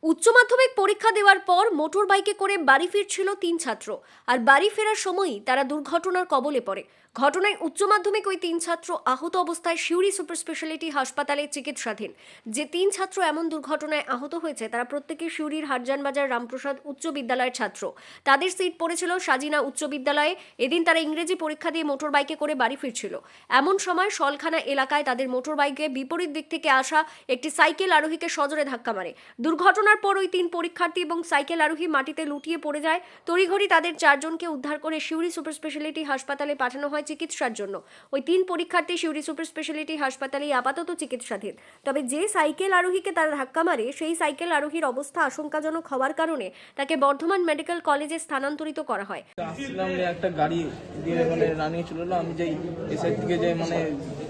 উচ্চ মাধ্যমিক পরীক্ষা দেওয়ার পর মোটর বাইকে করে বাড়ি ফিরছিল 3 ছাত্র। আর বাড়ি ফেরার সময়ই তারা দুর্ঘটনার কবলে পড়ে। ঘটনায় উচ্চ মাধ্যমিক ওই 3 ছাত্র আহত অবস্থায় সিউড়ি সুপার স্পেশালিটি হাসপাতালে চিকিৎসাধীন। যে 3 ছাত্র এমন দুর্ঘটনায় আহত হয়েছে তারা প্রত্যেকে সিউড়ির হারজানবাজার রামপ্রসাদ উচ্চ বিদ্যালয়ের ছাত্র। তাদের সিট পড়েছিল সাজিনা উচ্চ বিদ্যালয়ে। এদিন তারা ইংরেজি পরীক্ষা দিয়ে মোটর বাইকে করে বাড়ি ফিরছিল। এমন সময় সলখানা এলাকায় তাদের মোটর বাইকে বিপরীত দিক থেকে আসা একটি সাইকেল আরোহীকে সজোরে ধাক্কা মারে। দুর্ঘটনার পর ওই 3 পরীক্ষার্থী এবং সাইকেল আরোহী মাটিতে লুটিয়ে পড়ে যায়। তড়িঘড়ি তাদের 4 জনকে উদ্ধার করে সিউড়ি সুপার স্পেশালিটি হাসপাতালে পাঠানো হয় চিকিৎসার জন্য। ওই 3 পরীক্ষার্থী সিউড়ি সুপার স্পেশালিটি হাসপাতালে আপাতত চিকিৎসাধীন। তবে যে সাইকেল আরোহীকে তারা ধাক্কা মারে সেই সাইকেল আরোহীর অবস্থা আশঙ্কাজনক হওয়ার কারণে তাকে বর্ধমান মেডিকেল কলেজে স্থানান্তরিত করা হয়। আসছিলাম যে একটা গাড়ি দিয়ে রানিং ছিল, আমি যেই এসের দিকে যে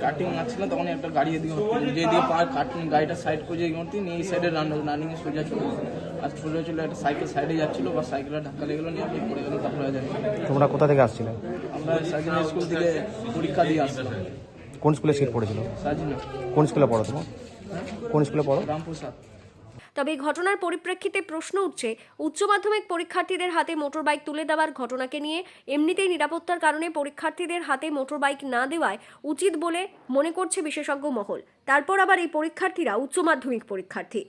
কাটিং মারছিলাম তখন একটা গাড়ি এদিকে যেদিকে কাটিং গাড়িটা সাইড করে যেই করতে নিয়ে এই সাইডে রানিং সোজা চলে আর সোজা চলে একটা সাইকেল সাইডে যাচ্ছিল বা সাইকেলটা ধাক্কা লেগে গেলো নিয়ে আমি পড়ে গেলাম। তারপরে যায় তোমরা কোথা থেকে আসছিলে? আমরা সাজিনা স্কুল থেকে পরীক্ষা দিয়ে আসলাম। কোন স্কুলে সিট পড়েছিল? সাজিনা। কোন স্কুলে পড়ো তোমার? কোন স্কুলে পড়ো? রামপ্রসাদ। তবে এই ঘটনার পরিপ্রেক্ষিতে প্রশ্ন উঠছে উচ্চ মাধ্যমিক পরীক্ষার্থীদের হাতে মোটর বাইক তুলে দেওয়ার ঘটনাকে নিয়ে। এমনিতেই নিরাপত্তার কারণে পরীক্ষার্থীদের হাতে মোটর বাইক না দেওয়ায় উচিত বলে মনে করছে বিশেষজ্ঞ মহল। তারপর আবার এই পরীক্ষার্থীরা উচ্চ মাধ্যমিক পরীক্ষার্থী।